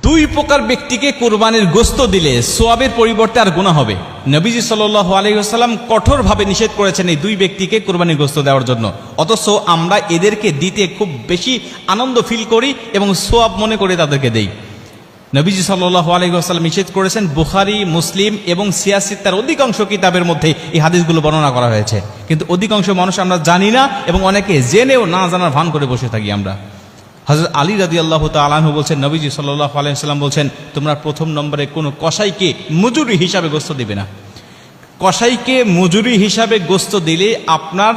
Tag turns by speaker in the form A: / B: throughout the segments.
A: দুই প্রকার ব্যক্তিকে কুরবানির গোশত দিলে সোয়াবের পরিবর্তে আর গুনাহ হবে। নবীজি সাল্লাল্লাহু আলাইহি ওয়াসাল্লাম কঠোরভাবে নিষেধ করেছেন এই দুই ব্যক্তিকে কুরবানির গোশত দেওয়ার জন্য, অথচ আমরা এদেরকে দিতে খুব বেশি আনন্দ ফিল করি এবং সোয়াব মনে করে তাদেরকে দেই। নবীজি সাল্লাল্লাহু আলাইহি ওয়াসাল্লাম নিষেধ করেছেন, বুখারী, মুসলিম এবং সিয়াসিত্তার অধিকাংশ কিতাবের মধ্যে এই হাদিসগুলো বর্ণনা করা হয়েছে, কিন্তু অধিকাংশ মানুষ আমরা জানি না এবং অনেকে জেনেও না জানার ভান করে বসে থাকি আমরা। হযরত আলী রাদিয়াল্লাহু তাআলা আনহু বলছেন, নবীজি সাল্লাল্লাহু আলাইহি ওয়াসাল্লাম বলছেন, তোমরা প্রথম নম্বরে কোনো কসাইকে মজুরি হিসাবে গোশত দিবে না। কসাইকে মজুরি হিসাবে গোশত দিলে আপনার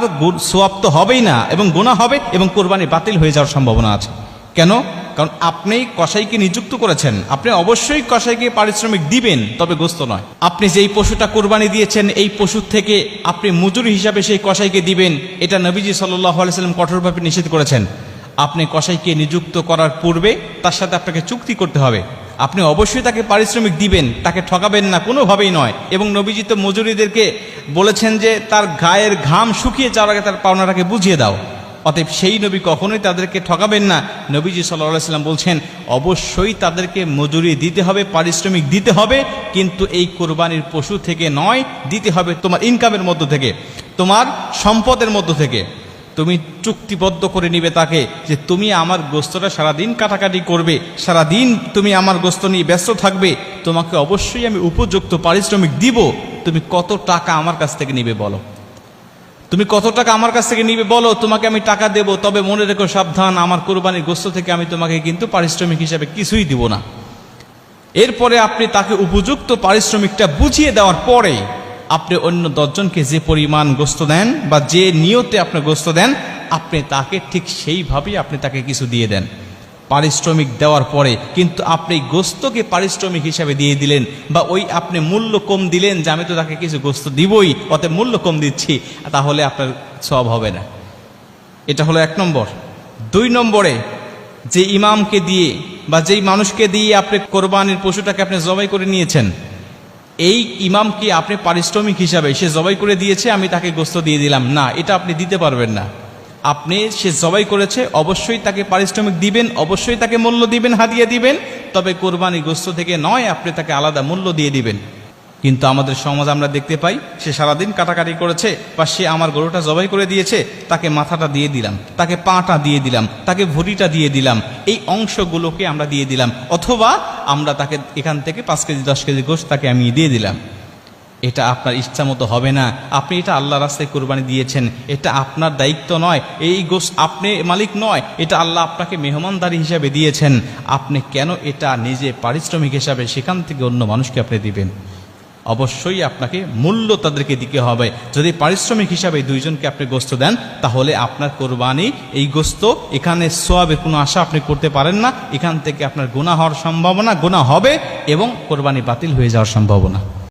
A: সোয়াব তো হবেই না এবং গুনাহ হবে এবং কুরবানি বাতিল হয়ে যাওয়ার সম্ভাবনা আছে। কেন? কারণ আপনি কসাইকে নিযুক্ত করেছেন, আপনি অবশ্যই কসাইকে পারিশ্রমিক দিবেন, তবে গোশত নয়। আপনি যেই পশুটা কুরবানি দিয়েছেন এই পশুর থেকে আপনি মজুরি হিসাবে সেই কসাইকে দিবেন, এটা নবীজি সাল্লাল্লাহু আলাইহি ওয়াসাল্লাম কঠোরভাবে নিষেধ করেছেন। আপনি কসাইকে নিযুক্ত করার পূর্বে তার সাথে আপনাকে চুক্তি করতে হবে, আপনি অবশ্যই তাকে পারিশ্রমিক দিবেন, তাকে ঠকাবেন না, কোনোভাবেই নয়। এবং নবীজি তো মজুরিদেরকে বলেছেন যে তার গায়ের ঘাম শুকিয়ে যাওয়ার আগে তার পাওনাটাকে বুঝিয়ে দাও। অতএব সেই নবী কখনোই তাদেরকে ঠকাবেন না। নবীজি সাল্লাল্লাহু আলাইহি ওয়াসাল্লাম বলছেন, অবশ্যই তাদেরকে মজুরি দিতে হবে, পারিশ্রমিক দিতে হবে, কিন্তু এই কোরবানির পশু থেকে নয়, দিতে হবে তোমার ইনকামের মধ্য থেকে, তোমার সম্পদের মধ্য থেকে। তুমি চুক্তিবদ্ধ করে নিবে তাকে যে তুমি আমার গোশতটা সারাদিন কাটাকাটি করবে, সারাদিন তুমি আমার গোশত নিয়ে ব্যস্ত থাকবে, তোমাকে অবশ্যই আমি উপযুক্ত পারিশ্রমিক দিব। তুমি কত টাকা আমার কাছ থেকে নিবে বলো, তুমি কত টাকা আমার কাছ থেকে নিবে বলো, তোমাকে আমি টাকা দেব, তবে মনে রেখো সাবধান, আমার কোরবানির গোশত থেকে আমি তোমাকে কিন্তু পারিশ্রমিক হিসাবে কিছুই দিব না। এরপরে আপনি তাকে উপযুক্ত পারিশ্রমিকটা বুঝিয়ে দেওয়ার পরে আপনি অন্য 10 জনকে যে পরিমাণ গোশত দেন বা যে নিয়তে আপনি গোশত দেন, আপনি তাকে ঠিক সেইভাবেই আপনি তাকে কিছু দিয়ে দেন পারিশ্রমিক দেওয়ার পরে। কিন্তু আপনি গোশতকে পারিশ্রমিক হিসাবে দিয়ে দিলেন বা ওই আপনি মূল্য কম দিলেন যে আমি তো তাকে কিছু গোশত দিবই, অতএব মূল্য কম দিচ্ছি, তাহলে আপনার সওয়াব হবে না। এটা হলো 1 নম্বর। 2 নম্বরে, যে ইমামকে দিয়ে বা যেই মানুষকে দিয়ে আপনি কোরবানির পশুটাকে আপনি জবাই করে নিয়েছেন, এই ইমামকে আপনি পারিশ্রমিক হিসাবে, সে জবাই করে দিয়েছে আমি তাকে গোশত দিয়ে দিলাম, না, এটা আপনি দিতে পারবেন না। আপনি সে জবাই করেছে, অবশ্যই তাকে পারিশ্রমিক দিবেন, অবশ্যই তাকে মূল্য দিবেন, হাদিয়া দিবেন, তবে কোরবানি গোশত থেকে নয়, আপনি তাকে আলাদা মূল্য দিয়ে দিবেন। কিন্তু আমাদের সমাজ আমরা দেখতে পাই, সে সারাদিন কাটাকাটি করেছে বা সে আমার গরুটা জবাই করে দিয়েছে, তাকে মাথাটা দিয়ে দিলাম, তাকে পাটা দিয়ে দিলাম, তাকে ভুঁড়িটা দিয়ে দিলাম, এই অংশগুলোকে আমরা দিয়ে দিলাম, অথবা আমরা তাকে এখান থেকে 5 কেজি 10 কেজি গোশত তাকে আমি দিয়ে দিলাম। এটা আপনার ইচ্ছা মতো হবে না। আপনি এটা আল্লাহর রাস্তায় কোরবানি দিয়েছেন, এটা আপনার দায়িত্ব নয়, এই গোশত আপনি মালিক নয়, এটা আল্লাহ আপনাকে মেহমানদারি হিসাবে দিয়েছেন। আপনি কেন এটা নিজে পারিশ্রমিক হিসাবে সেখান থেকে অন্য মানুষকে আপনি দিবেন? অবশ্যই আপনাকে মূল্য তাদেরকে দিতে হবে। যদি পারিশ্রমিক হিসাবে 2 জনকে আপনি গোশত দেন, তাহলে আপনার কোরবানি এই গোশত, এখানে সোয়াবের কোনো আশা আপনি করতে পারেন না। এখান থেকে আপনার গুনাহ হওয়ার সম্ভাবনা, গুনাহ হবে এবং কোরবানি বাতিল হয়ে যাওয়ার সম্ভাবনা।